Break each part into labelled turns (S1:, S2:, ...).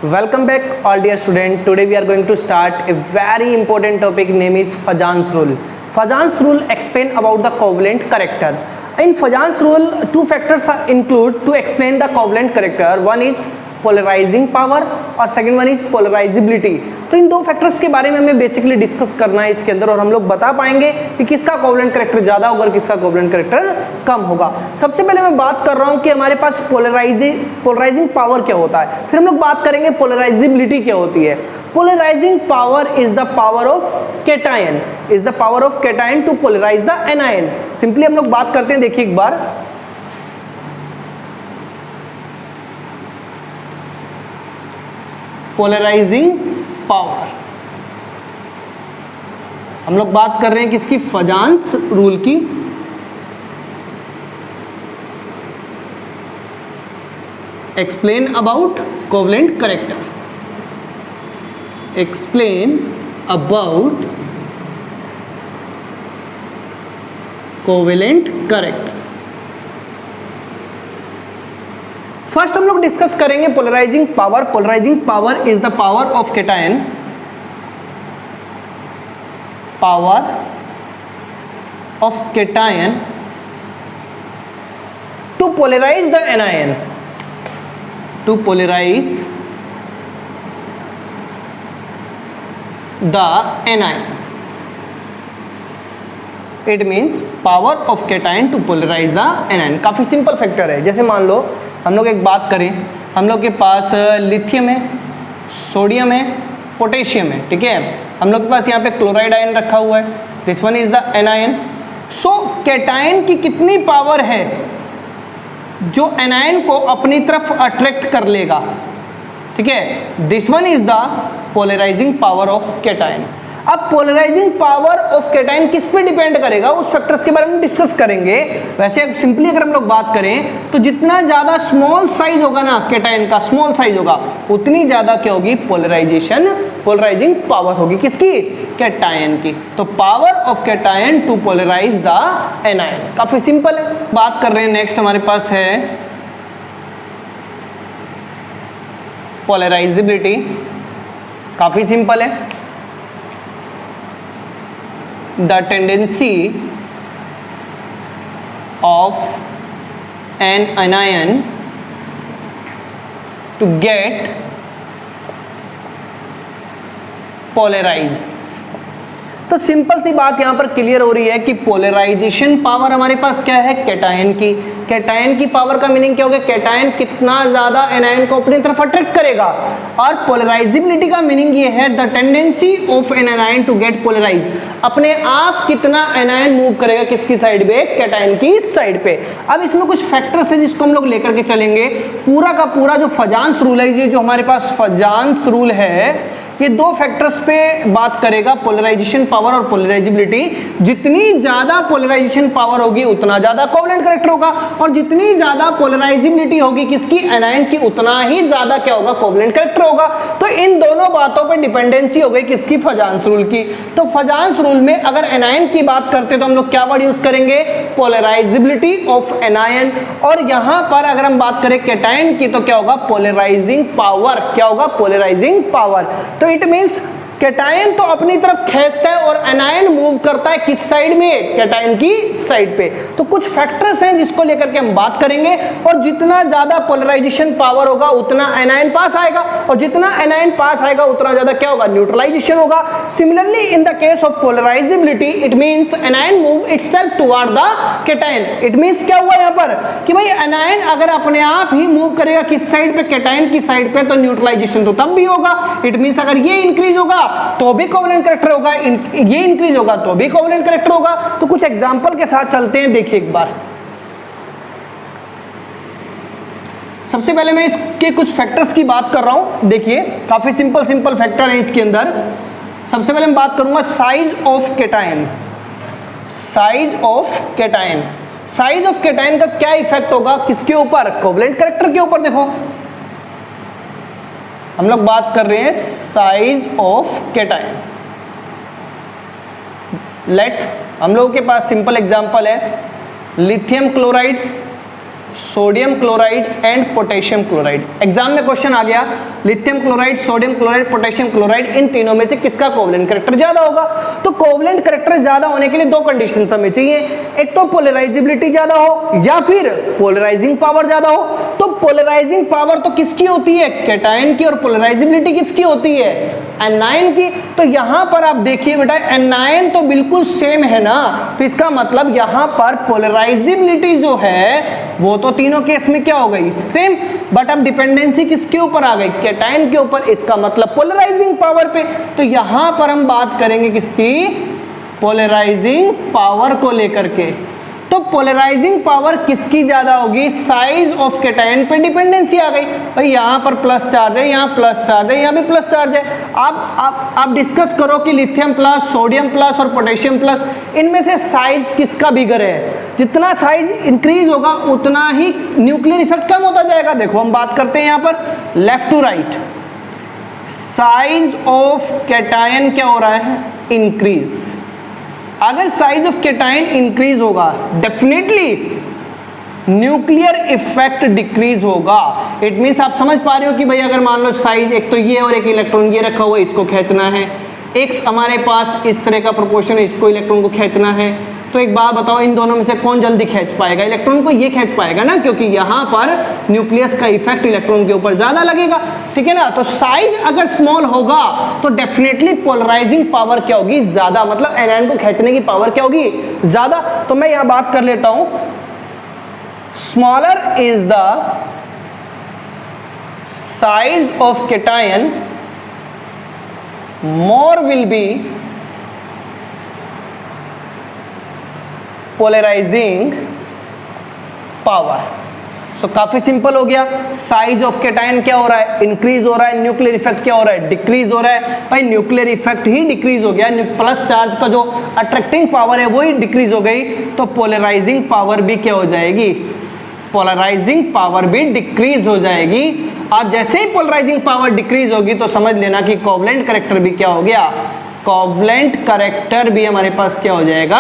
S1: Welcome back all dear student. Today we are going to start a very important topic, name is Fajans rule. Fajans rule explain about the covalent character. In Fajans rule two factors are include to explain the covalent character. One is polarising power और second one is polarisability. तो इन दो factors के बारे में हमें basically discuss करना है इसके अंदर और हम लोग बता पाएंगे कि किसका कोवेलेंट कैरेक्टर ज्यादा होगा और किसका कोवेलेंट कैरेक्टर कम होगा। सबसे पहले मैं बात कर रहा हूं कि हमारे पास पोलराइजिंग पावर क्या होता है, फिर हम लोग बात करेंगे पोलराइजिबिलिटी क्या होती है। Polarising power is the power of cation, is the power of cation to polarise the anion. Simply हम लोग बात करते हैं, देखिए एक बार, पोलराइजिंग पावर हम लोग बात कर रहे हैं किसकी, फजान्स रूल की। Explain about covalent character, explain about covalent character. First हम लोग डिस्कस करेंगे polarising power. Polarising power is the power of cation, power of cation to polarise the anion, to polarise the anion. It means power of cation to polarise the anion. काफी simple factor है। जैसे मान लो हम लोग एक बात करें, हम लोग के पास लिथियम है, सोडियम है, पोटेशियम है, ठीक है। हम लोग के पास यहाँ पे क्लोराइड आयन रखा हुआ है, this one is the anion. So cation की कितनी पावर है जो एनायन को अपनी तरफ अट्रैक्ट कर लेगा, ठीक है। This one is the polarising power of cation. अब पोलराइजिंग पावर ऑफ कैटायन किस पे डिपेंड करेगा, उस फैक्टर्स के बारे में डिस्कस करेंगे। वैसे सिंपली अगर हम लोग बात करें तो जितना ज्यादा स्मॉल साइज होगा ना कैटायन का, स्मॉल साइज होगा, उतनी ज्यादा क्या होगी, पोलराइजिंग पावर होगी किसकी, कैटायन की। तो power of cation to polarise the anion, काफी सिंपल है। बात कर रहे हैं नेक्स्ट हमारे पास है पोलराइजिबिलिटी, काफी सिंपल है। The tendency of an anion to get polarized। तो सिंपल सी बात यहां पर क्लियर हो रही है कि पोलराइजेशन पावर हमारे पास क्या है, कैटायन की। कैटायन की पावर का मीनिंग क्या होगा, कैटायन कितना ज्यादा एनायन को अपनी तरफ अट्रैक्ट करेगा। और पोलराइजिबिलिटी का मीनिंग ये है the tendency of an anion to get polarise, अपने आप कितना एनायन मूव करेगा किसकी साइड पे, कैटायन की साइड पे। अब इसमें कुछ फैक्टर्स है जिसको हम लोग लेकर के चलेंगे। पूरा का पूरा जो फजान्स रूल है, ये जो हमारे पास फजान्स रूल है, ये दो फैक्टर्स पे बात करेगा, पोलराइजेशन पावर और पोलराइजिबिलिटी। जितनी ज्यादा पोलराइजेशन पावर होगी उतना ज्यादा कोवेलेंट कैरेक्टर होगा, और जितनी ज्यादा पोलराइजिबिलिटी होगी किसकी, एनायन की, उतना ही ज्यादा क्या होगा, कोवेलेंट कैरेक्टर होगा। तो इन दोनों बातों पे डिपेंडेंसी हो गई किसकी, फजान्स रूल की। तो फजान्स रूल में अगर एनायन की बात करते तो हम लोग क्या वर्ड यूज करेंगे, पोलराइजिबिलिटी ऑफ एनायन। और यहां पर अगर हम बात करें कैटायन की तो क्या होगा, पोलराइजिंग पावर, क्या होगा, पोलराइजिंग पावर। तो इट मींस कैटायन तो अपनी तरफ खींचता है और एनायन मूव करता है किस साइड में, कैटायन की साइड पे। तो कुछ फैक्टर्स हैं जिसको लेकर के हम बात करेंगे, और जितना ज्यादा पोलराइजेशन पावर होगा उतना एनायन पास आएगा, और जितना एनायन पास आएगा उतना ज्यादा क्या होगा, न्यूट्रलाइजेशन होगा। Similarly in the case of polarisability it means anion move itself toward the cation. It means क्या हुआ यहाँ पर कि भाई एनायन अगर अपने आप ही मूव करेगा किस साइड पे, कैटायन की साइड पे, तो न्यूट्रलाइजेशन तो तब भी होगा। इट मींस अगर ये इंक्रीज होगा तो भी कोवेलेंट कैरेक्टर होगा, ये इंक्रीज होगा तो भी कोवेलेंट कैरेक्टर होगा। तो कुछ एग्जांपल के साथ चलते हैं, देखिए एक बार। सबसे पहले मैं इसके कुछ फैक्टर्स की बात कर रहा हूं, देखिए काफी सिंपल फैक्टर है इसके अंदर। सबसे पहले मैं बात करूंगा size of cation. Size of cation, size of cation का क्या इफेक्ट होगा किसके ऊपर, कोवेलेंट कैरेक्टर के ऊपर। देखो हम लोग बात कर रहे हैं साइज ऑफ कैटायन। लेट हम लोगों के पास सिंपल एग्जांपल है lithium chloride sodium chloride and potassium chloride. Exam में क्वेश्चन आ गया lithium chloride, sodium chloride, potassium chloride, इन तीनों में से किसका कोवलेंट कैरेक्टर ज्यादा होगा। तो कोवलेंट कैरेक्टर ज्यादा होने के लिए दो कंडीशन हमें चाहिए, एक तो पोलराइजेबिलिटी ज्यादा हो या फिर पोलराइजिंग पावर ज्यादा हो। तो पोलराइजिंग पावर तो किसकी होती है, कैटायन की, और पोलराइजेबिलिटी किसकी होती है, एनायन की। तो यहां पर आप देखिए बेटा एनायन तो बिल्कुल सेम है ना, तो इसका मतलब यहां पर पोलराइजेबिलिटी जो है वो तो तीनों केस में क्या हो गई, सेम, बट अब डिपेंडेंसी किसके ऊपर आ गई, कैटायन के ऊपर, इसका मतलब पोलराइजिंग पावर पे। तो यहां पर हम बात करेंगे किसकी, पोलराइजिंग पावर को लेकर के। तो पोलराइजिंग पावर किसकी ज्यादा होगी, साइज ऑफ कैटायन पे डिपेंडेंसी आ गई। भाई यहां पर प्लस चार्ज है, यहां प्लस चार्ज है, यहां भी प्लस चार्ज है। आप डिस्कस करो कि लिथियम प्लस, सोडियम प्लस और पोटेशियम प्लस, इनमें से साइज किसका बिगर है। जितना साइज इंक्रीज होगा उतना ही न्यूक्लियर इफेक्ट कम होता जाएगा। देखो हम बात करते हैं यहां पर left to right, size of cation क्या हो रहा है, इंक्रीज। अगर साइज ऑफ कैटायन इंक्रीज होगा डेफिनेटली न्यूक्लियर इफेक्ट डिक्रीज होगा। इट मींस आप समझ पा रहे हो कि भाई अगर मान लो साइज एक तो ये और एक इलेक्ट्रॉन ये रखा हुआ है, इसको खींचना है, एक हमारे पास इस तरह का प्रोपोर्शन है, इसको इलेक्ट्रॉन को खींचना है, तो एक बात बताओ इन दोनों में से कौन जल्दी खींच पाएगा, इलेक्ट्रॉन को ये खींच पाएगा ना, क्योंकि यहाँ पर न्यूक्लियस का इफेक्ट इलेक्ट्रॉन के ऊपर ज्यादा लगेगा, ठीक है ना। तो साइज अगर स्मॉल होगा तो डेफिनेटली पोलराइजिंग पावर क्या होगी, ज्यादा, मतलब एनायन को खींचने की पावर क्या होगी, ज्यादा। तो मैं यहाँ बात कर लेता हूं, smaller is the size of cation, more will be polarizing power। सो काफी सिंपल हो गया, साइज ऑफ कैटायन क्या हो रहा है, इंक्रीज हो रहा है, न्यूक्लियर इफेक्ट क्या हो रहा है, डिक्रीज हो रहा है। भाई न्यूक्लियर इफेक्ट ही डिक्रीज हो गया, प्लस चार्ज का जो अट्रैक्टिंग पावर है वही डिक्रीज हो गई, तो पोलराइजिंग पावर भी क्या हो जाएगी, पोलराइजिंग पावर भी डिक्रीज हो जाएगी। और जैसे ही पोलराइजिंग पावर डिक्रीज होगी तो समझ लेना कि कोवलेंट कैरेक्टर भी क्या हो गया, कोवलेंट कैरेक्टर भी हमारे पास क्या हो जाएगा,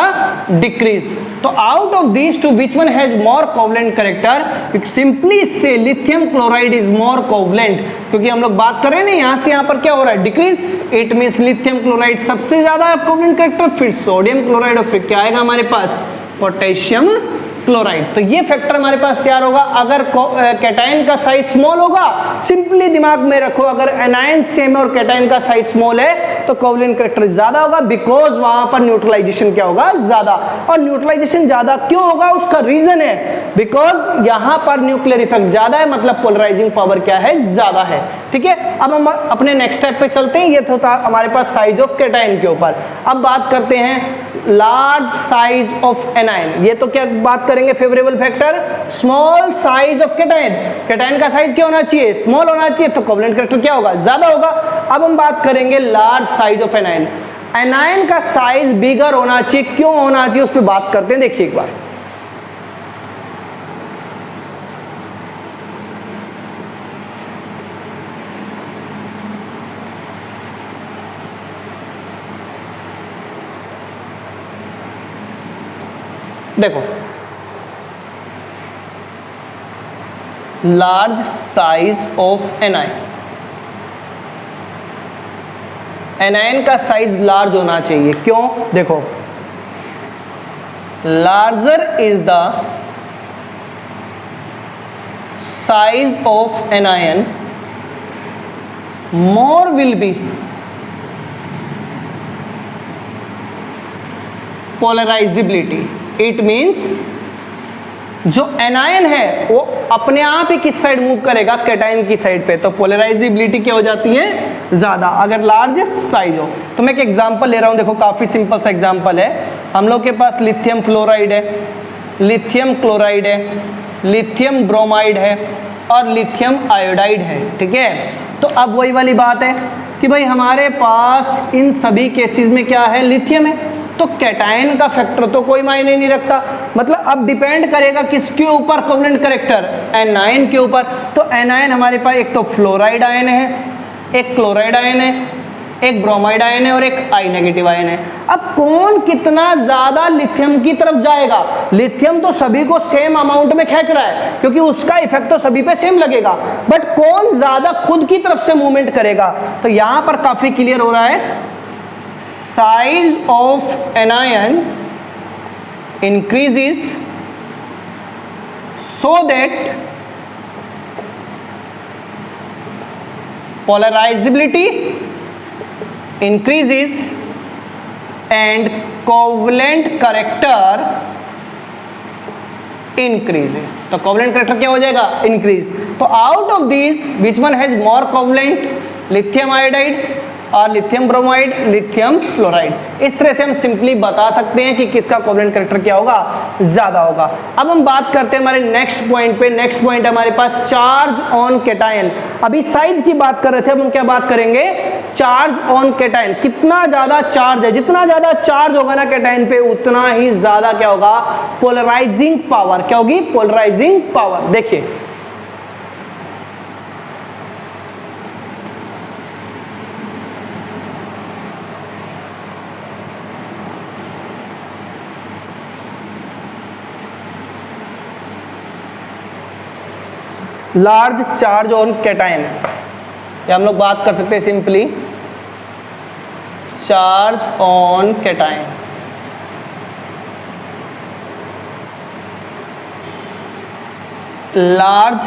S1: डिक्रीज। तो out of these two which one has more covalent character, simply से lithium chloride is more covalent, क्योंकि हम लोग बात कर रहे हैं ना यहां से यहां पर क्या हो रहा है, decrease. It means lithium chloride सबसे ज्यादा कोवलेंट कैरेक्टर, फिर सोडियम क्लोराइड और फिर क्या आएगा हमारे पास, पोटेशियम क्लोराइड। तो ये फैक्टर हमारे पास तैयार होगा। अगर कैटायन का साइज स्मॉल होगा, सिंपली दिमाग में रखो, अगर एनायन सेम है और कैटायन का साइज स्मॉल है तो कोवलेंट कैरेक्टर ज्यादा होगा, बिकॉज वहां पर न्यूट्रलाइजेशन क्या होगा, ज्यादा। और न्यूट्रलाइजेशन ज्यादा क्यों होगा, उसका रीजन है बिकॉज यहां पर न्यूक्लियर इफेक्ट ज्यादा है, मतलब पोलराइजिंग पावर क्या है, ज्यादा है, ठीक है। अब हम अपने नेक्स्ट स्टेप पे चलते हैं, ये था हमारे पास साइज ऑफ कैटायन के ऊपर। अब बात करते हैं लार्ज साइज ऑफ एनायन। ये तो क्या बात करेंगे, favourable factor small size of cation. Cation का साइज क्या होना चाहिए, स्मॉल होना चाहिए, तो कोवलेंट कैरेक्टर क्या होगा, ज्यादा होगा। अब हम बात करेंगे large size of anion. Anion का साइज बिगर होना चाहिए, क्यों होना चाहिए उस पर बात करते हैं। देखिए एक बार, देखो large size of anion, anion का साइज लार्ज होना चाहिए, क्यों, देखो larger is the size of anion, more will be polarisability. It means जो एनायन है वो अपने आप ही किस साइड मूव करेगा, कैटायन की साइड पे, तो पोलराइजेबिलिटी क्या हो जाती है, ज्यादा, अगर लार्ज साइज हो। तो मैं एक एग्जांपल ले रहा हूं, देखो काफी सिंपल सा एग्जांपल है। हम लोग के पास लिथियम फ्लोराइड है, लिथियम क्लोराइड है, लिथियम ब्रोमाइड है और लिथियम आयोडाइड है, ठीक है। तो अब वही वाली बात है कि भाई हमारे पास इन सभी केसेस में क्या है, लिथियम है, तो कैटायन का फैक्टर तो कोई मायने नहीं रखता। मतलब अब डिपेंड करेगा किसके ऊपर, कोवलेंट कैरेक्टर एनायन के ऊपर। तो एनायन हमारे पास एक तो फ्लोराइड आयन है, एक क्लोराइड आयन है, एक ब्रोमाइड आयन है और एक आई नेगेटिव आयन है। अब कौन कितना ज्यादा लिथियम की तरफ जाएगा? लिथियम तो सभी को सेम अमाउंट में खींच रहा है क्योंकि उसका इफेक्ट तो सभी पे सेम लगेगा, बट कौन ज्यादा खुद की तरफ से मूवमेंट करेगा? तो यहां पर काफी क्लियर हो रहा है, size of anion increases so that polarizability increases and covalent character increases। तो covalent character क्या हो जाएगा? increase। तो out of these which one has more covalent? lithium iodide और लिथियम ब्रोमाइड, लिथियम फ्लोराइड। इस तरह से हम सिंपली बता सकते हैं कि किसका कोवलेंट कैरेक्टर क्या होगा? ज्यादा होगा। अब हम बात करते हैं हमारे नेक्स्ट पॉइंट पे। नेक्स्ट पॉइंट हमारे पास चार्ज ऑन कैटायन। अभी साइज की बात कर रहे थे, अब हम क्या बात करेंगे? Charge on cation. कितना ज्यादा चार्ज है, जितना ज्यादा चार्ज होगा ना कैटायन पे उतना ही ज्यादा क्या होगा? Polarising power. क्या होगी? Polarising power. देखिए लार्ज चार्ज ऑन कैटायन, या हम लोग बात कर सकते हैं simply charge on cation. Large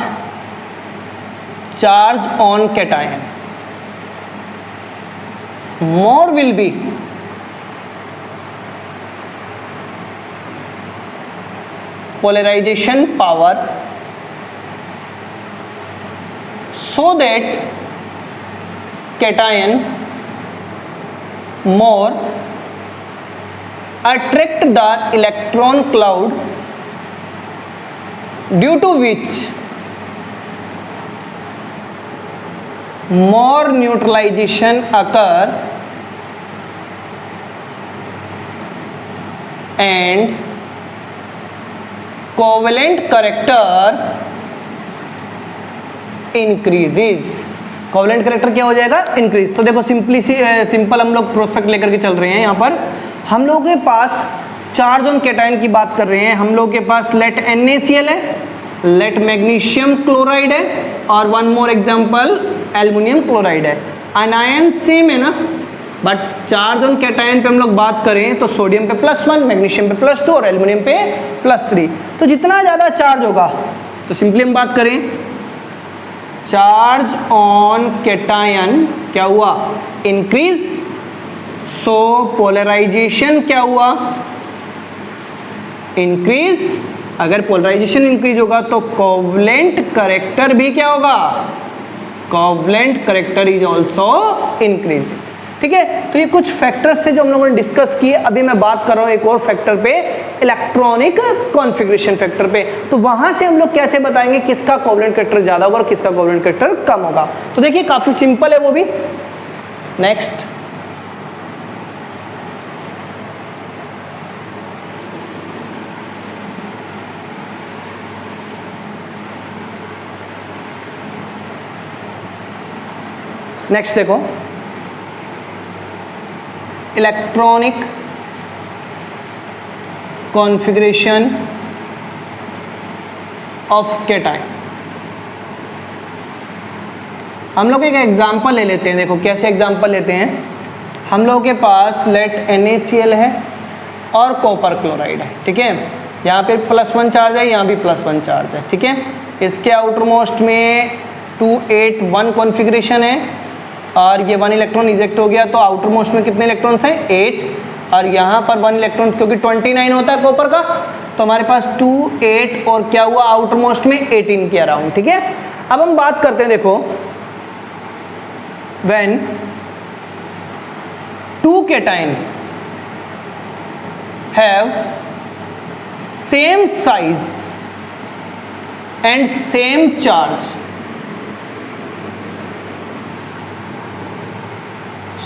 S1: charge on cation more will be polarization power so that cation more attract the electron cloud, due to which more neutralization occur and covalent character increases। Covalent character क्या हो जाएगा? Increase. तो देखो simple हम लोग prospect लेकर के चल रहे हैं। यहाँ पर हम लोगों के पास चार्ज ऑन कैटायन की बात कर रहे हैं। हम लोग के पास लेट NaCl है, लेट मैग्नीशियम क्लोराइड है और one more example aluminium chloride है। अनायन सेम है ना, बट चार्ज ऑन कैटायन पे हम लोग बात करें तो सोडियम पे +1, मैग्नीशियम पे +2 और एल्युमिनियम पे +3। तो जितना ज़्यादा चार्ज होगा तो सिंपली हम बात करें चार्ज ऑन कैटायन क्या हुआ? इंक्रीज। सो पोलराइजेशन क्या हुआ? इंक्रीज। अगर पोलराइजेशन इंक्रीज होगा तो कोवलेंट कैरेक्टर भी क्या होगा? Covalent character is also increases. ठीक है, तो ये कुछ फैक्टर्स थे जो हम लोगों ने डिस्कस किए। अभी मैं बात कर रहा हूँ एक और फैक्टर पे, इलेक्ट्रॉनिक कॉन्फ़िगरेशन फैक्टर पे। तो वहां से हम लोग कैसे बताएंगे किसका कोवलेंट कैरेक्टर ज्यादा होगा और किसका कोवलेंट कैरेक्टर कम होगा? तो देखिए काफी सिंपल है वो भी। नेक्स्ट देखो, इलेक्ट्रॉनिक कॉन्फ़िगरेशन ऑफ कैटायन। हम लोग एक एग्जांपल ले लेते हैं। देखो कैसे एग्जांपल लेते हैं। हम लोगों के पास लेट NaCl है और कॉपर क्लोराइड है। ठीक है, यहाँ पे +1 चार्ज है, यहाँ भी +1 चार्ज है। ठीक है, इसके आउटर मोस्ट में 281 कॉन्फ़िगरेशन है और ये 1 इलेक्ट्रॉन इजेक्ट हो गया, तो आउटर मोस्ट में कितने इलेक्ट्रॉन्स हैं? 8। और यहाँ पर 1 इलेक्ट्रॉन, क्योंकि 29 होता है कॉपर का, तो हमारे पास 2, 8 और क्या हुआ आउटर मोस्ट में 18 के अराउंड। ठीक है, अब हम बात करते हैं। देखो when 2 cation have same size and same charge,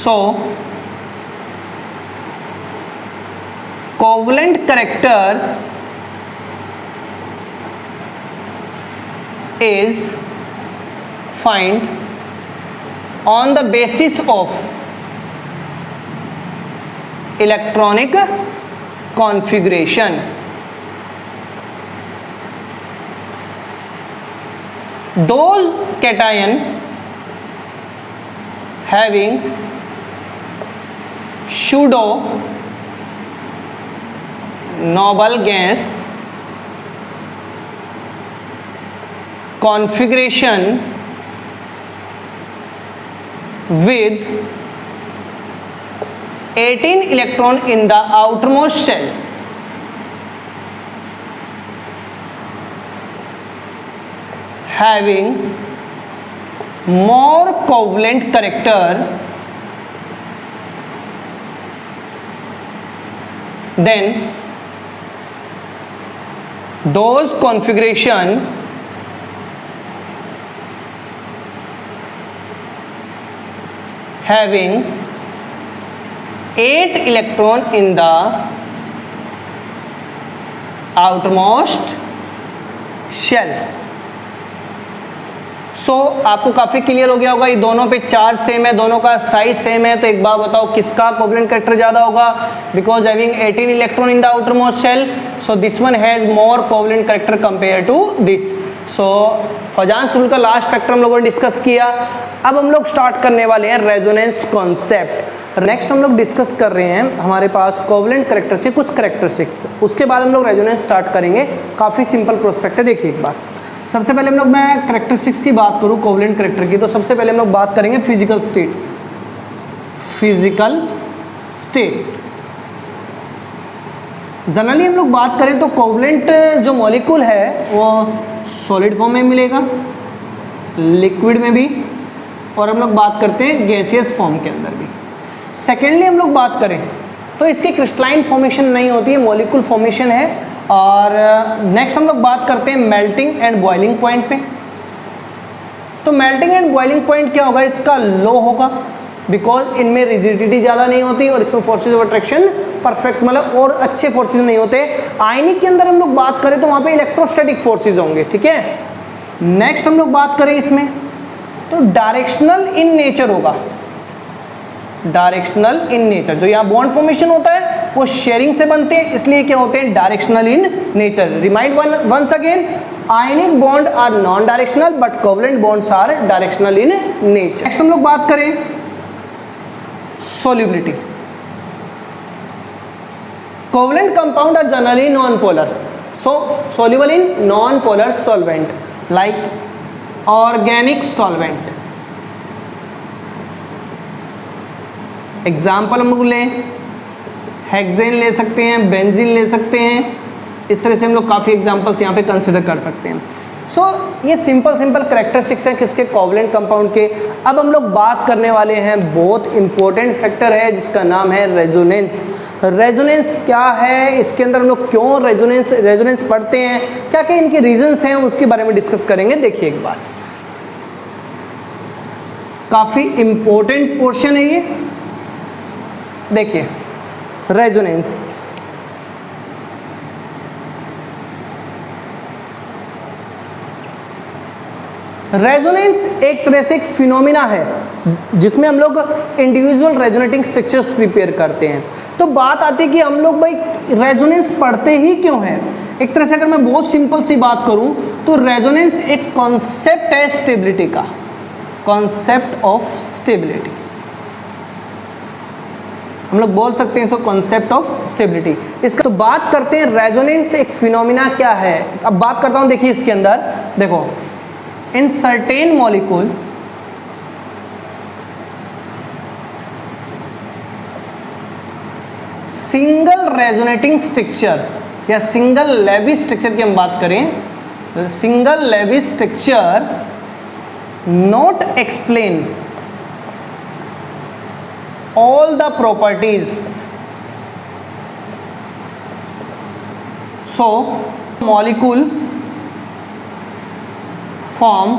S1: so covalent character is find on the basis of electronic configuration. Those cation having pseudo noble gas configuration with 18 electron in the outermost shell having more covalent character than those configuration having 8 electron in the outermost shell. सो आपको काफ़ी clear हो गया होगा, ये दोनों पे charge same है, दोनों का साइज सेम है, तो एक बार बताओ किसका कोवलेंट कैरेक्टर ज़्यादा होगा? Because having 18 electron in the outermost shell, so this one has more covalent character compare to this. So Fajans rule का लास्ट फैक्टर हम लोगों ने डिस्कस किया. अब हम लोग स्टार्ट करने वाले हैं रेजोनेंस कॉन्सेप्ट. नेक्स्ट हम लोग डिस्कस कर रहे हैं, हमारे पास कोवलेंट कैरेक्टर के कुछ कैरेक्टरिस्टिक्स, उसके बाद हम लोग रेजोनेंस स्टार्ट करेंगे. काफ़ी सिंपल प्रोस्पेक्ट है. देखिए एक बार, सबसे पहले हम लोग, मैं कैरेक्टरिस्टिक्स की बात करूँ कोवलेंट कैरेक्टर की, तो सबसे पहले हम लोग बात करेंगे physical state. Physical state generally हम लोग बात करें तो कोवलेंट जो मॉलिक्यूल है वो सॉलिड फॉर्म में मिलेगा, लिक्विड में भी, और हम लोग बात करते हैं गैसियस फॉर्म के अंदर भी. सेकेंडली हम लोग बात करें तो इसकी क्रिस्टलाइन फॉर्मेशन नहीं होती है, मॉलिक्यूल फॉर्मेशन है. और नेक्स्ट हम लोग बात करते हैं मेल्टिंग एंड बॉइलिंग पॉइंट पे. तो मेल्टिंग एंड बॉइलिंग पॉइंट क्या होगा? इसका लो होगा, बिकॉज इनमें रिजिडिटी ज़्यादा नहीं होती और इसमें फोर्सेज ऑफ अट्रैक्शन परफेक्ट, मतलब और अच्छे फोर्सेज नहीं होते. आयनिक के अंदर हम लोग बात करें तो वहाँ पे इलेक्ट्रोस्टैटिक फोर्सेज होंगे. ठीक है. नेक्स्ट हम लोग बात करें इसमें तो डायरेक्शनल इन नेचर होगा. डायरेक्शनल इन नेचर, जो यहाँ बॉन्ड फॉर्मेशन होता है वो शेयरिंग से बनते हैं, इसलिए क्या होते हैं? Directional in nature. Remind once again, ionic bond are non directional but covalent bonds are directional in nature. Next हम लोग बात करें solubility. Covalent compound are generally non-polar, so soluble in non-polar solvent like organic solvent. Example हम लोग लें, hexane ले सकते हैं, बेंजीन ले सकते हैं. इस तरह से हम लोग काफ़ी एग्जाम्पल्स यहाँ पे कंसिडर कर सकते हैं. सो ये सिंपल कैरेक्टरिस्टिक्स हैं किसके? कोवलेंट कंपाउंड के. अब हम लोग बात करने वाले हैं बहुत इंपॉर्टेंट फैक्टर है जिसका नाम है रेजोनेंस. रेजोनेंस क्या है, इसके अंदर हम लोग क्यों रेजोनेंस पढ़ते हैं, क्या क्या इनके रीजंस हैं, उसके बारे में डिस्कस करेंगे. देखिए एक बार, काफ़ी इंपॉर्टेंट पोर्शन है ये. देखिए रेजोनेंस, रेजोनेंस एक तरह से एक फिनोमिना है जिसमें हम लोग इंडिविजुअल रेजोनेटिंग स्ट्रक्चर्स प्रिपेयर करते हैं. तो बात आती है कि हम लोग भाई रेजोनेंस पढ़ते ही क्यों हैं. एक तरह से अगर मैं बहुत सिंपल सी बात करूं तो रेजोनेंस एक कॉन्सेप्ट है स्टेबिलिटी का, कॉन्सेप्ट ऑफ स्टेबिलिटी. हम लोग बोल सकते हैं इसको कॉन्सेप्ट ऑफ स्टेबिलिटी. इसका तो बात करते हैं रेजोनेंस एक फिनोमिना क्या है. अब बात करता हूं, देखिए इसके अंदर देखो, in certain molecule single resonating structure या सिंगल लेविस स्ट्रक्चर की हम बात करें, single Lewis structure not explain all the properties. So molecule form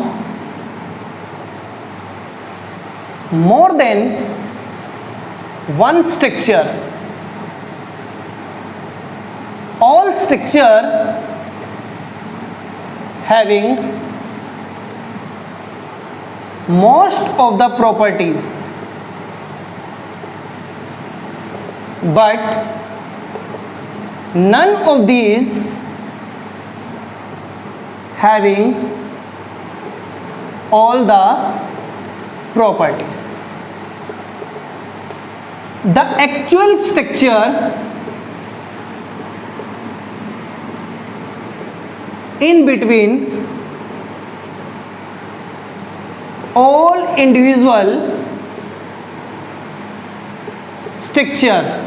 S1: more than one structure. All structure having most of the properties but none of these having all the properties. The actual structure in between all individual structure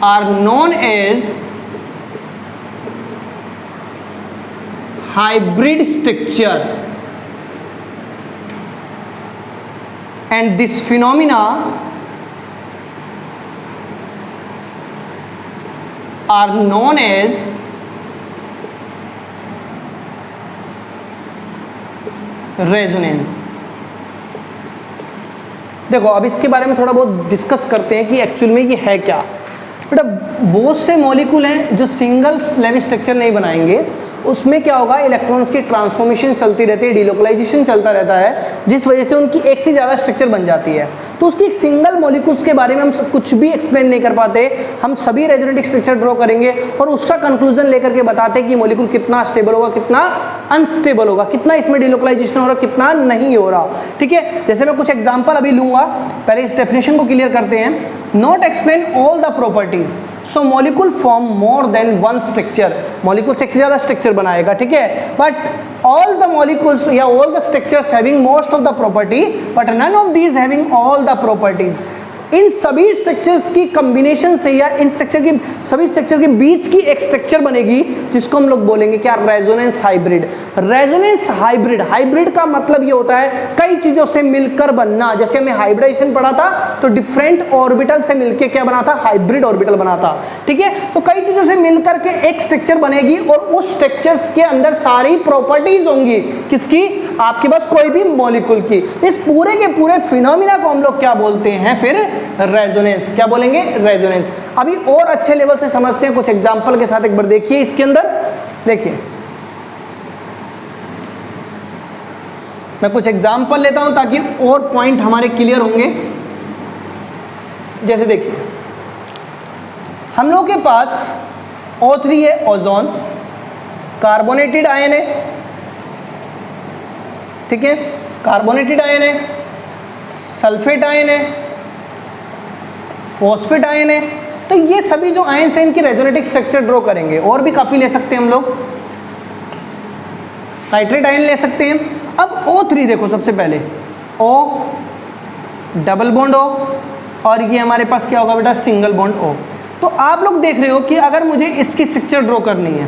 S1: are known as hybrid structure, and this phenomena are known as resonance. देखो अब इसके बारे में थोड़ा बहुत discuss करते हैं कि एक्चुअल में ये है क्या। बेटा बहुत से मॉलिक्यूल हैं जो सिंगल लेविस स्ट्रक्चर नहीं बनाएंगे, उसमें क्या होगा, इलेक्ट्रॉन्स की ट्रांसफॉर्मेशन चलती रहती है, डिलोकलाइजेशन चलता रहता है, जिस वजह से उनकी एक से ज़्यादा स्ट्रक्चर बन जाती है। तो उसकी एक सिंगल मॉलिक्यूल्स के बारे में हम कुछ भी एक्सप्लेन नहीं कर पाते, हम सभी रेजोनेटिक स्ट्रक्चर ड्रॉ करेंगे और उसका कंक्लूजन लेकर के बताते हैं कि मॉलिक्यूल कितना स्टेबल होगा, कितना अनस्टेबल होगा, कितना इसमें डिलोकलाइजेशन हो रहा, कितना नहीं हो रहा। ठीक है, जैसे मैं कुछ एग्जाम्पल अभी लूंगा, पहले इस डेफिनेशन को क्लियर करते हैं। Not explain all the properties, so molecule form more than one structure, molecule से एक से ज्यादा स्ट्रक्चर बनाएगा। ठीक है, बट all the molecules या all the structures having most of the property but none of these having all the properties, इन सभी structures की कॉम्बिनेशन से या इन स्ट्रक्चर की सभी स्ट्रक्चर के बीच की एक स्ट्रक्चर बनेगी जिसको हम लोग बोलेंगे क्या, resonance hybrid. Resonance hybrid, hybrid का मतलब ये होता है कई चीजों से मिलकर बनना। जैसे हमें हाइब्रिडाइजेशन पढ़ा था तो डिफरेंट ऑर्बिटल से मिलकर क्या बना था, हाइब्रिड ऑर्बिटल बना था। ठीक है, तो कई चीजों से मिलकर के एक स्ट्रक्चर बनेगी और उस स्ट्रक्चर्स के अंदर सारी प्रॉपर्टीज होंगी, किसकी, आपके पास कोई भी मॉलिक्यूल की। इस पूरे के पूरे फिनोमिना को हम लोग क्या बोलते हैं फिर, रेजोनेंस। क्या बोलेंगे, रेजोनेंस। अभी और अच्छे लेवल से समझते हैं कुछ एग्जांपल के साथ। एक बार देखिए इसके अंदर, देखिए मैं कुछ एग्जांपल लेता हूं ताकि और पॉइंट हमारे क्लियर होंगे। जैसे देखिए हम लोग के पास O3 है, ओजोन, कार्बोनेटेड आयन है। ठीक है, कार्बोनेटेड आयन है, सल्फेट आयन है, फॉस्फेट आयन है। तो ये सभी जो आयन है इनकी रेजोनेटिक स्ट्रक्चर ड्रॉ करेंगे। और भी काफी ले सकते हैं हम लोग, नाइट्रेट आयन ले सकते हैं। अब O3 देखो, सबसे पहले O डबल बॉन्ड O और ये हमारे पास क्या होगा बेटा, सिंगल बॉन्ड O। तो आप लोग देख रहे हो कि अगर मुझे इसकी स्ट्रक्चर ड्रॉ करनी है,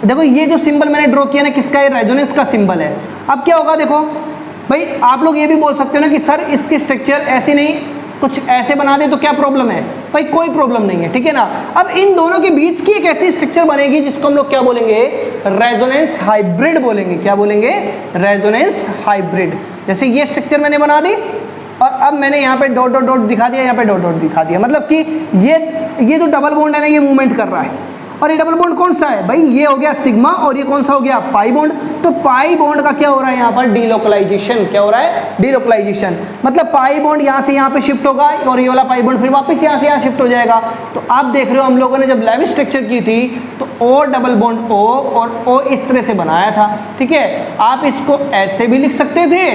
S1: देखो ये जो सिंबल मैंने ड्रॉ किया ना, किसका है, रेजोनेंस का सिंबल है। अब क्या होगा, देखो भाई आप लोग ये भी बोल सकते हो ना कि सर इसकी स्ट्रक्चर ऐसी नहीं, कुछ ऐसे बना दे तो क्या प्रॉब्लम है, भाई कोई प्रॉब्लम नहीं है। ठीक है ना, अब इन दोनों के बीच की एक ऐसी स्ट्रक्चर बनेगी जिसको हम लोग क्या बोलेंगे, रेजोनेंस हाइब्रिड बोलेंगे। क्या बोलेंगे, रेजोनेंस हाइब्रिड। जैसे ये स्ट्रक्चर मैंने बना दी और अब मैंने यहाँ पे डॉट डॉट डॉट दिखा दिया, यहाँ पे डॉट डॉट दिखा दिया, मतलब कि ये जो डबल बॉन्ड है ना, ये मूवमेंट कर रहा है। और ये डबल बॉन्ड कौन सा है भाई, ये हो गया सिग्मा और ये कौन सा हो गया, पाई बॉन्ड। तो पाई बॉन्ड का क्या हो रहा है यहाँ पर, डिलोकलाइजेशन। क्या हो रहा है, डिलोकलाइजेशन। मतलब पाई बॉन्ड यहाँ से यहाँ पे शिफ्ट होगा और ये वाला पाई बॉन्ड फिर वापस यहाँ से यहाँ शिफ्ट हो जाएगा। तो आप देख रहे हो हम लोगों ने जब लेविस स्ट्रक्चर की थी तो O डबल बॉन्ड O और O इस तरह से बनाया था। ठीक है, आप इसको ऐसे भी लिख सकते थे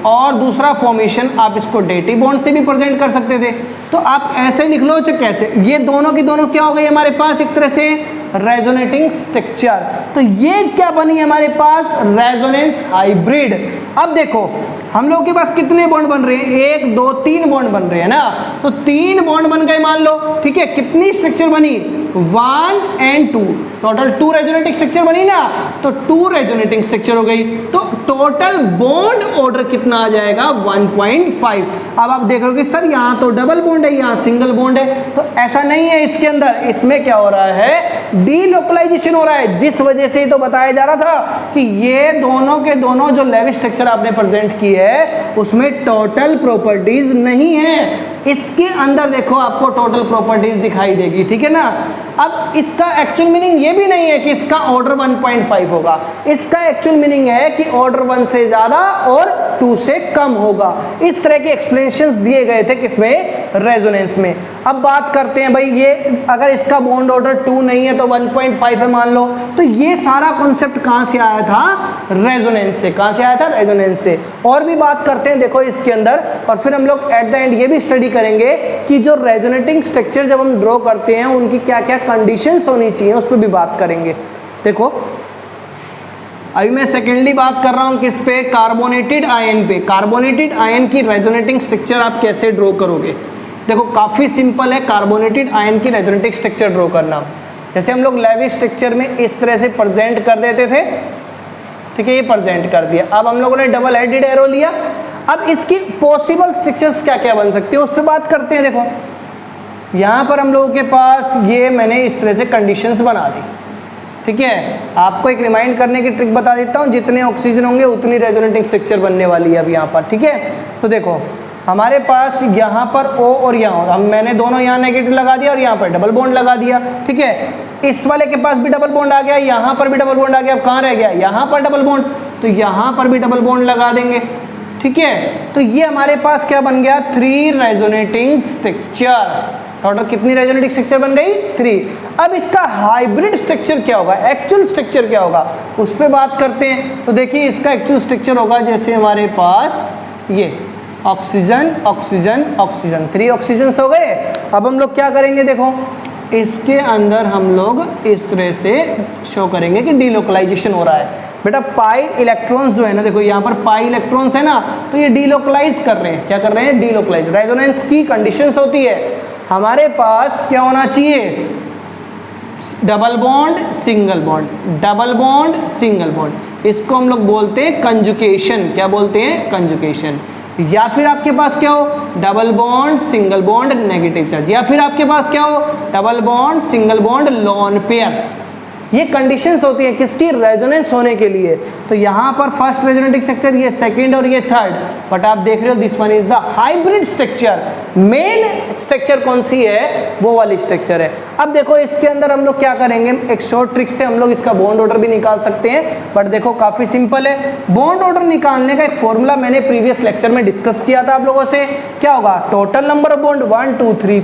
S1: और दूसरा फॉर्मेशन आप इसको डेटिव बॉन्ड से भी प्रेजेंट कर सकते थे। तो आप ऐसे लिख लो चाहे कैसे, ये दोनों की दोनों क्या हो गई हमारे पास, एक तरह से रेजोनेटिंग स्ट्रक्चर। तो ये क्या बनी हमारे पास, रेजोनेंस हाइब्रिड। अब देखो हम लोग के पास कितने बॉन्ड बन रहे हैं, 1 2 3 बॉन्ड बन रहे हैं ना। तो 3 बॉन्ड बन गए मान लो। ठीक है, कितनी स्ट्रक्चर बनी, 1 and 2, टोटल 2 रेजोनेटिंग स्ट्रक्चर बनी ना। तो 2 रेजोनेटिंग स्ट्रक्चर हो गई। तो टोटल बॉन्ड ऑर्डर कितना आ जाएगा, 1.5। अब आप देख रहे हो कि सर यहाँ तो डबल बॉन्ड है, यहाँ सिंगल बॉन्ड है। तो ऐसा नहीं है, इसके अंदर इसमें क्या हो रहा है, डीलोकलाइजेशन हो रहा है। जिस वजह से तो बताया जा रहा था कि ये दोनों के दोनों जो लेविस स्ट्रक्चर आपने प्रेजेंट की है उसमें टोटल प्रॉपर्टीज नहीं है। इसके अंदर देखो आपको टोटल प्रॉपर्टीज दिखाई देगी, ठीक है ना। अब इसका एक्चुअल मीनिंग ये भी नहीं है कि इसका ऑर्डर 1.5 होगा, इसका एक्चुअल मीनिंग है कि ऑर्डर 1 से ज्यादा और 2 से कम होगा। इस तरह के एक्सप्लेनेशंस दिए गए थे किसमें, रेजोनेंस में। अब बात करते हैं भाई, ये अगर इसका बॉन्ड ऑर्डर 2 नहीं है तो 1.5 है मान लो, तो ये सारा कॉन्सेप्ट कहां से आया था, रेजोनेंस से। कहां से आया था, रेजोनेंस से। और भी बात करते हैं देखो इसके अंदर, और फिर हम लोग एट द एंड ये भी स्टडी करेंगे कि जो रेजोनेटिंग स्ट्रक्चर जब हम ड्रॉ करते हैं उनकी क्या क्या कंडीशंस होनी चाहिए, उस पर भी बात करेंगे। देखो अभी मैं सेकेंडली बात कर रहा हूं किस पे, कार्बोनेटेड आयन पे। कार्बोनेटेड आयन की रेजोनेटिंग स्ट्रक्चर आप कैसे ड्रॉ करोगे। देखो काफी सिंपल है कार्बोनेटेड आयन की रेजोनेटिंग स्ट्रक्चर ड्रॉ करना। जैसे हम लोग लेविस स्ट्रक्चर में इस तरह से प्रेजेंट कर देते थे, ठीक है, ये प्रेजेंट कर दिया। अब हम लोगों ने डबल हेडेड एरो लिया। अब इसकी पॉसिबल स्ट्रक्चर्स क्या क्या बन सकती है उस पर बात करते हैं। देखो यहाँ पर हम लोगों के पास ये मैंने इस तरह से कंडीशंस बना दी, ठीक है। आपको एक रिमाइंड करने की ट्रिक बता देता हूँ, जितने ऑक्सीजन होंगे उतनी रेजोनेटिंग स्ट्रक्चर बनने वाली है अब यहाँ पर, ठीक है। तो देखो हमारे पास यहाँ पर O और यहाँ, हम मैंने दोनों यहाँ नेगेटिव लगा दिया और यहाँ पर डबल बॉन्ड लगा दिया, ठीक है। इस वाले के पास भी डबल बॉन्ड आ गया, यहाँ पर भी डबल बॉन्ड आ गया। अब कहाँ रह गया, यहाँ पर डबल बॉन्ड, तो यहाँ पर भी डबल बॉन्ड लगा देंगे, ठीक है। तो ये हमारे पास क्या बन गया, 3 रेजोनेटिंग स्ट्रक्चर। टोटल कितनी रेजोनेटिंग स्ट्रक्चर बन गई, 3। अब इसका हाइब्रिड स्ट्रक्चर क्या होगा, एक्चुअल स्ट्रक्चर क्या होगा, उस पर बात करते हैं। तो देखिए इसका एक्चुअल स्ट्रक्चर होगा जैसे हमारे पास ये ऑक्सीजन ऑक्सीजन ऑक्सीजन, 3 ऑक्सीजन हो गए। अब हम लोग क्या करेंगे, देखो इसके अंदर हम लोग इस तरह से शो करेंगे कि डीलोकलाइजेशन हो रहा है। बेटा पाई इलेक्ट्रॉन्स जो है ना, देखो यहाँ पर पाई इलेक्ट्रॉन्स है ना, तो ये डीलोकलाइज कर रहे हैं। क्या कर रहे हैं, डीलोकलाइज। रेजोनेंस की कंडीशंस होती है, हमारे पास क्या होना चाहिए, double bond single bond, double bond single bond. इसको हम लोग बोलते हैं कंजुकेशन। क्या बोलते हैं, कंजुकेशन। या फिर आपके पास क्या हो, double bond single bond negative charge, या फिर आपके पास क्या हो, double bond single bond lone pair. ये कंडीशंस होती हैं किसकी, रेजोनेंस होने के लिए। तो यहाँ पर फर्स्ट रेजोनेटिंग स्ट्रक्चर, ये सेकंड और ये थर्ड। बट आप देख रहे हो this one is the hybrid structure. Main structure कौन सी है, वो वाली स्ट्रक्चर है। अब देखो इसके अंदर हम लोग क्या करेंगे, एक शॉर्ट ट्रिक से हम लोग इसका बॉन्ड ऑर्डर भी निकाल सकते हैं। बट देखो काफी सिंपल है। बॉन्ड ऑर्डर निकालने का एक फॉर्मूला मैंने प्रीवियस लेक्चर में डिस्कस किया था आप लोगों से। क्या होगा, total number of bond 1 2 3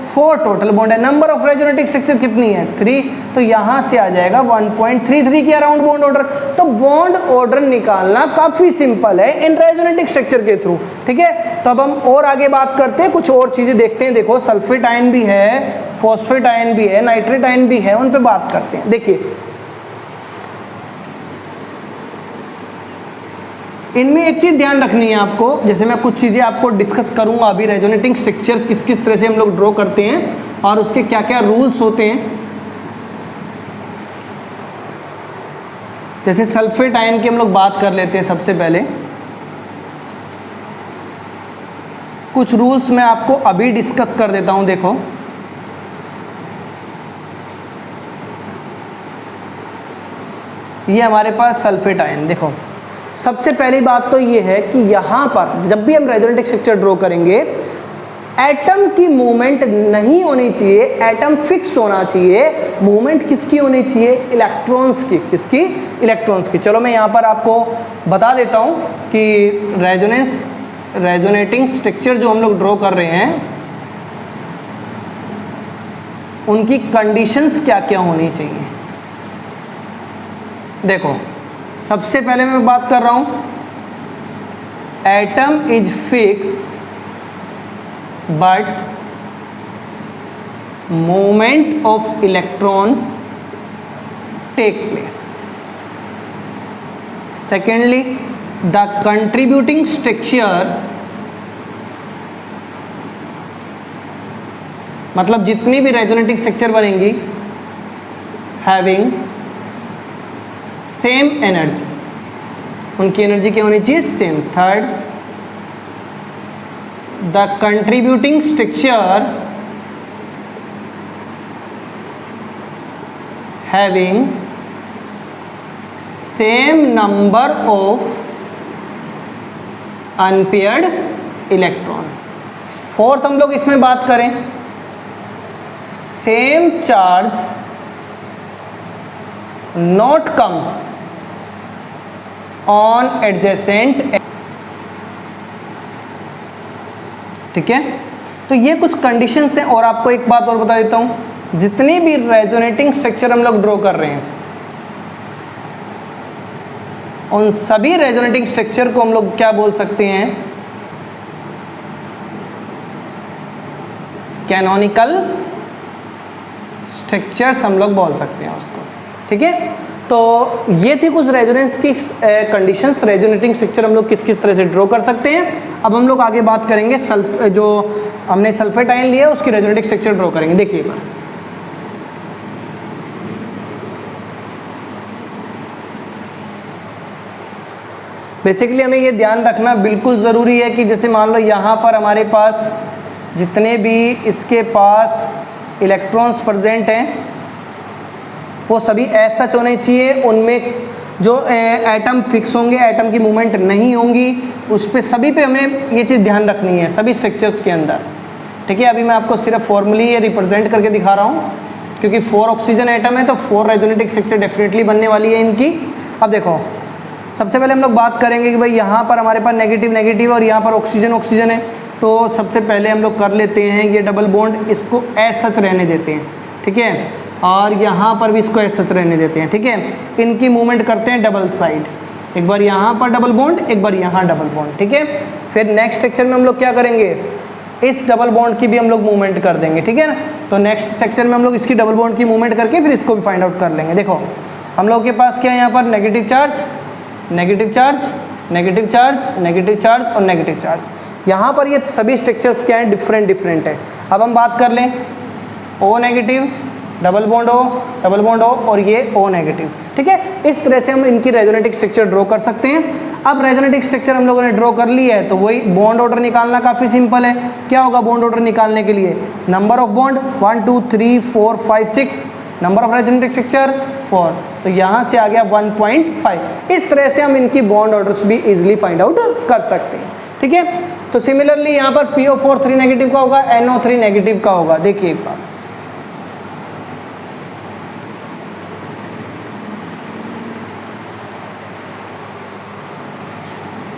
S1: 4 total bond है। नंबर ऑफ रेजोनेटिंग स्ट्रक्चर कितनी है, 3। तो यहाँ से आ जाएगा 1.33 के अराउंड बॉन्ड ऑर्डर। तो बॉन्ड ऑर्डर निकालना काफी सिंपल है इन रेजोनेटिंग स्ट्रक्चर के थ्रू, ठीक है। तो अब हम और आगे बात करते हैं, कुछ और चीजें देखते हैं। देखो सल्फेट आयन भी है, फॉस्फेट आयन भी है, नाइट्रेट आयन भी है, उन पे बात करते हैं। देखिए इनमें एक चीज ध्यान रखनी है आपको, जैसे मैं कुछ चीजें आपको डिस्कस करूंगा अभी, रेजोनेटिंग स्ट्रक्चर किस किस तरह से हम लोग ड्रॉ करते हैं और उसके क्या क्या रूल्स होते हैं। जैसे सल्फेट आयन की हम लोग बात कर लेते हैं। सबसे पहले कुछ रूल्स मैं आपको अभी डिस्कस कर देता हूं। देखो ये हमारे पास सल्फेट आयन, देखो सबसे पहली बात तो ये है कि यहाँ पर जब भी हम रेजोनेटिंग स्ट्रक्चर ड्रॉ करेंगे, एटम की मूवमेंट नहीं होनी चाहिए, एटम फिक्स होना चाहिए। मूवमेंट किसकी होनी चाहिए, इलेक्ट्रॉन्स की। किसकी, इलेक्ट्रॉन्स की। चलो मैं यहाँ पर आपको बता देता हूँ कि रेजोनेटिंग स्ट्रक्चर जो हम लोग ड्रॉ कर रहे हैं उनकी कंडीशंस क्या क्या होनी चाहिए। देखो सबसे पहले मैं बात कर रहा हूं, atom is fix but movement of electron take place. Secondly, the contributing structure, मतलब जितनी भी रेजोनेटिंग स्ट्रक्चर बनेंगी, हैविंग सेम एनर्जी, उनकी एनर्जी क्या होनी चाहिए, same. Third, the contributing structure having same number of unpaired electron. Fourth हम लोग इसमें बात करें, same charge not come on adjacent, ठीक है। तो ये कुछ कंडीशंस हैं। और आपको एक बात और बता देता हूं, जितनी भी रेजोनेटिंग स्ट्रक्चर हम लोग ड्रॉ कर रहे हैं, उन सभी रेजोनेटिंग स्ट्रक्चर को हम लोग क्या बोल सकते हैं, कैनोनिकल स्ट्रक्चर्स हम लोग बोल सकते हैं उसको, ठीक है। तो ये थी कुछ रेजोनेंस की कंडीशंस, रेजोनेटिंग स्ट्रक्चर हम लोग किस किस तरह से ड्रॉ कर सकते हैं। अब हम लोग आगे बात करेंगे जो हमने सल्फेट आयन लिया उसकी रेजोनेटिंग स्ट्रक्चर ड्रॉ करेंगे। देखिए एक बार, बेसिकली हमें ये ध्यान रखना बिल्कुल ज़रूरी है कि जैसे मान लो यहाँ पर हमारे पास जितने भी इसके पास इलेक्ट्रॉन्स प्रेजेंट हैं वो सभी एज सच होने चाहिए, उनमें जो एटम फिक्स होंगे, एटम की मूवमेंट नहीं होंगी, उस पे सभी पे हमें ये चीज़ ध्यान रखनी है सभी स्ट्रक्चर्स के अंदर, ठीक है। अभी मैं आपको सिर्फ फॉर्मली ये रिप्रेजेंट करके दिखा रहा हूँ, क्योंकि 4 ऑक्सीजन एटम है तो 4 रेजोनेटिंग स्ट्रक्चर डेफिनेटली बनने वाली है इनकी। अब देखो, सबसे पहले हम लोग बात करेंगे कि भाई यहाँ पर हमारे पास नेगेटिव नेगेटिव और यहाँ पर ऑक्सीजन ऑक्सीजन है, तो सबसे पहले हम लोग कर लेते हैं ये डबल बॉन्ड, इसको एज सच रहने देते हैं, ठीक है। और यहाँ पर भी इसको एज सच रहने देते हैं, ठीक है। इनकी मूवमेंट करते हैं डबल साइड, एक बार यहाँ पर डबल बॉन्ड, एक बार यहाँ डबल बॉन्ड, ठीक है। फिर नेक्स्ट सेक्शन में हम लोग क्या करेंगे, इस डबल बॉन्ड की भी हम लोग मूवमेंट कर देंगे, ठीक है ना। तो नेक्स्ट सेक्शन में हम लोग इसकी डबल बॉन्ड की मूवमेंट करके फिर इसको भी फाइंड आउट कर लेंगे। देखो हम लोग के पास क्या है, यहाँ पर negative charge negative charge negative charge negative charge और नेगेटिव चार्ज, यहाँ पर ये सभी स्ट्रक्चर्स क्या हैं, डिफरेंट डिफरेंट है। अब हम बात कर लें O negative, double bond O और ये O नेगेटिव, ठीक है। इस तरह से हम इनकी रेजोनेटिंग स्ट्रक्चर ड्रॉ कर सकते हैं। अब रेजोनेटिंग स्ट्रक्चर हम लोगों ने ड्रॉ कर ली है, तो वही बॉन्ड ऑर्डर निकालना काफ़ी सिंपल है। क्या होगा बॉन्ड ऑर्डर निकालने के लिए, number of bond 1 2 3 4 5 6, number of resonating structure 4, तो यहाँ से आ गया 1.5। इस तरह से हम इनकी बॉन्ड ऑर्डर्स भी इजीली फाइंड आउट कर सकते हैं, ठीक है। तो सिमिलरली यहाँ पर PO4 3 नेगेटिव का होगा, NO3 नेगेटिव का होगा। देखिए एक बार,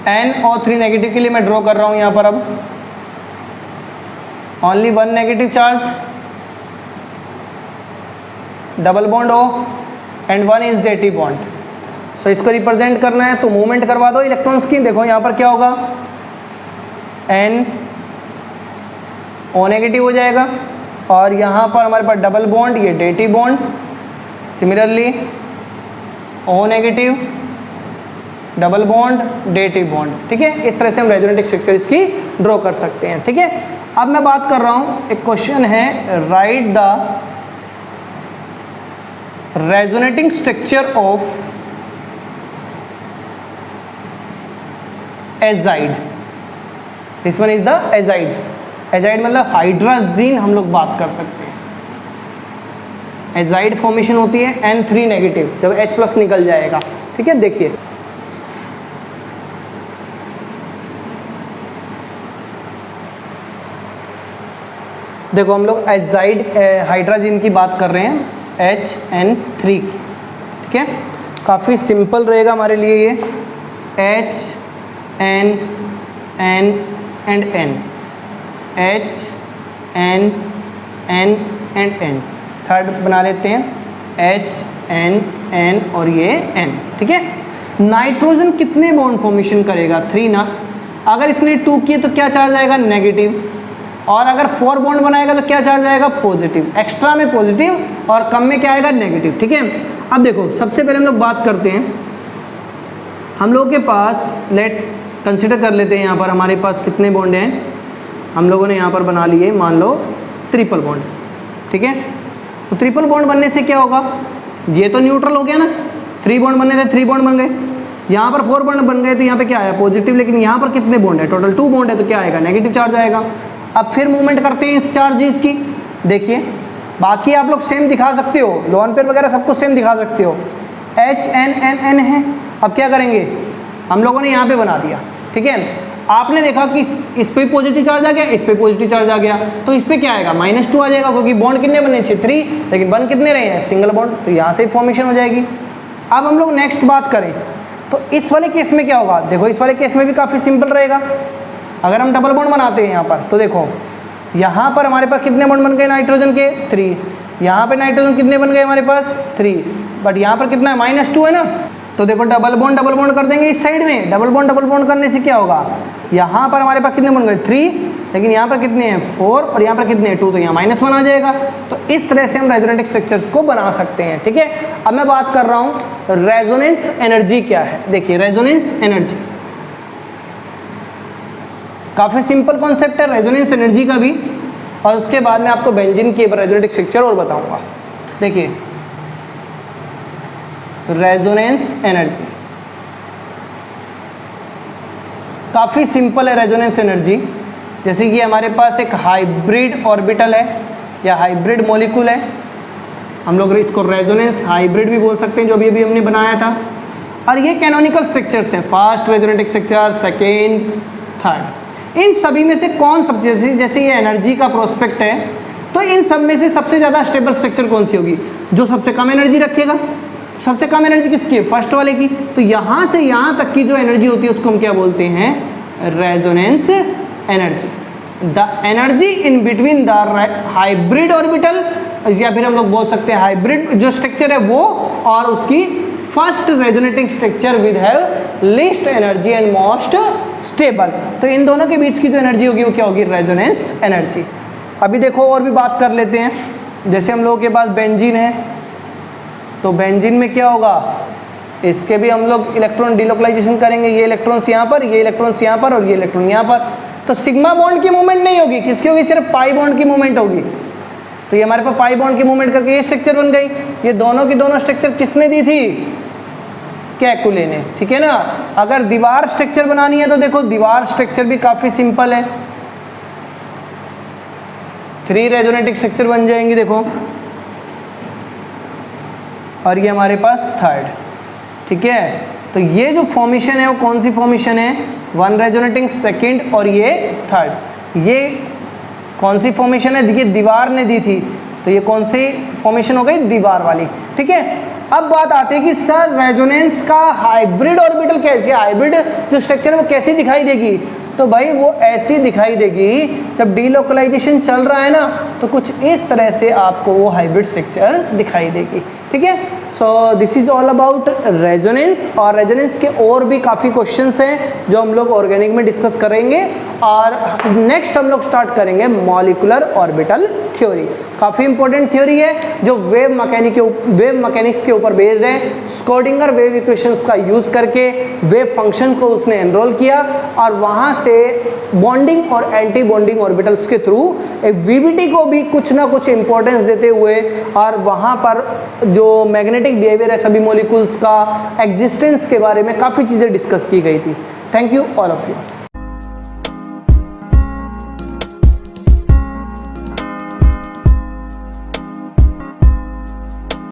S1: NO3 नेगेटिव के लिए मैं ड्रॉ कर रहा हूँ यहाँ पर अब only 1 negative charge, double bond O and 1 is dative bond. So इसको रिप्रेजेंट करना है तो मूवमेंट करवा दो इलेक्ट्रॉन्स की। देखो यहाँ पर क्या होगा, NO नेगेटिव हो जाएगा और यहाँ पर हमारे पास डबल बॉन्ड, ये dative bond. Similarly O negative, double bond, dative bond, ठीक है। इस तरह से हम रेजोनेटिंग स्ट्रक्चर इसकी ड्रॉ कर सकते हैं, ठीक है। अब मैं बात कर रहा हूँ, एक क्वेश्चन है, right the resonating structure of azide. This one is the azide. Azide मतलब हाइड्राजीन हम लोग बात कर सकते हैं। एजाइड फॉर्मेशन होती है N3 नेगेटिव, जब H+ निकल जाएगा, ठीक है। देखिए देखो हम लोग एजाइड हाइड्राजीन की बात कर रहे हैं, HN3, ठीक है। काफ़ी सिंपल रहेगा हमारे लिए ये, H N N and N, H N N and N। Third बना लेते हैं H N N और ये N, ठीक है। नाइट्रोजन कितने बॉन्ड फॉर्मेशन करेगा, 3 ना। अगर इसने 2 किए तो क्या चार्ज आएगा, नेगेटिव। और अगर 4 बॉन्ड बनाएगा तो क्या चार्ज आएगा, पॉजिटिव। एक्स्ट्रा में पॉजिटिव और कम में क्या आएगा, नेगेटिव, ठीक है। अब देखो सबसे पहले हम लोग बात करते हैं, हम लोगों के पास लेट कंसिडर कर लेते हैं यहाँ पर हमारे पास कितने बॉन्ड हैं। हम लोगों ने यहाँ पर बना लिए मान लो ट्रिपल बॉन्ड, ठीक है। तो ट्रिपल बॉन्ड बनने से क्या होगा, ये तो न्यूट्रल हो गया ना, 3 बॉन्ड बनने थे 3 बॉन्ड बन गए। यहाँ पर 4 बॉन्ड बन गए तो यहाँ पे क्या आया, पॉजिटिव। लेकिन यहाँ पर कितने बॉन्ड है, टोटल 2 बॉन्ड है, तो क्या आएगा, नेगेटिव चार्ज आएगा। अब फिर मूवमेंट करते हैं इस चार्जेस की। देखिए बाकी आप लोग सेम दिखा सकते हो, लोन पेयर वगैरह सब कुछ सेम दिखा सकते हो। H N N N है। अब क्या करेंगे, हम लोगों ने यहाँ पे बना दिया, ठीक है। आपने देखा कि इस पे पॉजिटिव चार्ज आ गया, इस पे पॉजिटिव चार्ज आ गया, तो इस पे क्या आएगा -2 आ जाएगा, क्योंकि बॉन्ड कितने बने 3, लेकिन बन कितने रहे हैं सिंगल बॉन्ड, तो यहाँ से फॉर्मेशन हो जाएगी। अब हम लोग नेक्स्ट बात करें तो इस वाले केस में क्या होगा, देखो इस वाले केस में भी काफ़ी सिंपल रहेगा। अगर हम डबल बॉन्ड बनाते हैं यहाँ पर, तो देखो यहाँ पर हमारे पास कितने बॉन्ड बन गए नाइट्रोजन के 3, यहाँ पे नाइट्रोजन कितने बन गए हमारे पास 3, बट यहाँ पर कितना है -2 है ना, तो देखो डबल बॉन्ड कर देंगे इस साइड में। डबल बॉन्ड करने से क्या होगा, यहाँ पर हमारे पास कितने बन गए 3, लेकिन यहाँ पर कितने हैं 4 और यहाँ पर कितने हैं 2, तो यहाँ -1 आ जाएगा। तो इस तरह से हम रेजोनेटिक स्ट्रक्चर्स को बना सकते हैं, ठीक है। अब मैं बात कर रहा हूँ रेजोनेंस एनर्जी क्या है। देखिए रेजोनेंस एनर्जी काफ़ी सिंपल कॉन्सेप्ट है रेजोनेंस एनर्जी का भी, और उसके बाद में आपको बेंजीन की रेजोनेटिक स्ट्रक्चर और बताऊंगा। देखिए रेजोनेंस एनर्जी काफ़ी सिंपल है। रेजोनेंस एनर्जी जैसे कि हमारे पास एक हाइब्रिड ऑर्बिटल है या हाइब्रिड मॉलिक्यूल है, हम लोग इसको रेजोनेंस हाइब्रिड भी बोल सकते हैं, जो अभी हमने बनाया था। और ये कैनोनिकल स्ट्रक्चर्स हैं, फर्स्ट रेजोनेटिक स्ट्रक्चर, सेकेंड, थर्ड। इन सभी में से कौन सब, जैसे ये एनर्जी का प्रोस्पेक्ट है, तो इन सब में से सबसे ज़्यादा स्टेबल स्ट्रक्चर कौन सी होगी, जो सबसे कम एनर्जी रखेगा। सबसे कम एनर्जी किसकी है, फर्स्ट वाले की। तो यहाँ से यहाँ तक की जो एनर्जी होती है उसको हम क्या बोलते हैं, resonance energy. The energy in between the hybrid orbital, या फिर हम लोग बोल सकते हैं हाइब्रिड जो स्ट्रक्चर है वो, और उसकी first resonating structure with have least energy and most stable. तो इन दोनों के बीच की जो एनर्जी होगी वो क्या होगी, रेजोनेंस एनर्जी। अभी देखो और भी बात कर लेते हैं। जैसे हम लोगों के पास बेंजीन है, तो बेंजीन में क्या होगा, इसके भी हम लोग इलेक्ट्रॉन डिलोकलाइजेशन करेंगे। ये इलेक्ट्रॉन्स यहाँ पर, ये इलेक्ट्रॉन्स यहाँ पर और ये इलेक्ट्रॉन यहाँ पर। तो सिग्मा बॉन्ड की मूवमेंट नहीं होगी, किसकी होगी, सिर्फ पाई बॉन्ड की मूवमेंट होगी। तो ये हमारे पास पाई बॉन्ड की मूवमेंट करके ये स्ट्रक्चर बन गई। ये दोनों की दोनों स्ट्रक्चर किसने दी थी, कैकुले ने, ठीक है ना। अगर दीवार स्ट्रक्चर बनानी है तो देखो दीवार स्ट्रक्चर भी काफ़ी सिंपल है, 3 रेजोनेटिक स्ट्रक्चर बन जाएंगी देखो, और ये हमारे पास थर्ड, ठीक है। तो ये जो फॉर्मेशन है वो कौन सी फॉर्मेशन है, 1 रेजोनेटिंग, सेकंड और ये थर्ड। ये कौन सी फॉर्मेशन है, देखिए दीवार ने दी थी, तो ये कौन सी फॉर्मेशन हो गई, दीवार वाली, ठीक है। अब बात आती है कि सर रेजोनेंस का हाइब्रिड ऑर्बिटल कैसे, हाइब्रिड जो स्ट्रक्चर है वो कैसी दिखाई देगी, तो भाई वो ऐसी दिखाई देगी जब डीलोकलाइजेशन चल रहा है ना, तो कुछ इस तरह से आपको वो हाइब्रिड स्ट्रक्चर दिखाई देगी, ठीक है। So this is all about resonance. और रेजोनेंस के और भी काफ़ी क्वेश्चंस हैं जो हम लोग ऑर्गेनिक में डिस्कस करेंगे, और नेक्स्ट हम लोग स्टार्ट करेंगे मॉलिक्यूलर ऑर्बिटल थ्योरी। काफ़ी इंपॉर्टेंट थ्योरी है जो वेव मैकेनिक्स के ऊपर बेस्ड है। स्क्रोडिंगर वेव इक्वेशंस का यूज़ करके वेव फंक्शन को उसने एनरोल किया, और वहाँ से बॉन्डिंग और एंटी बॉन्डिंग ऑर्बिटल्स के थ्रू एक वीबीटी को भी कुछ ना कुछ इंपॉर्टेंस देते हुए, और वहाँ पर जो मैग्नेटिक बिहेवियर है सभी मॉलिक्यूल्स का, एग्जिस्टेंस के बारे में काफ़ी चीज़ें डिस्कस की गई थी। Thank you all of you.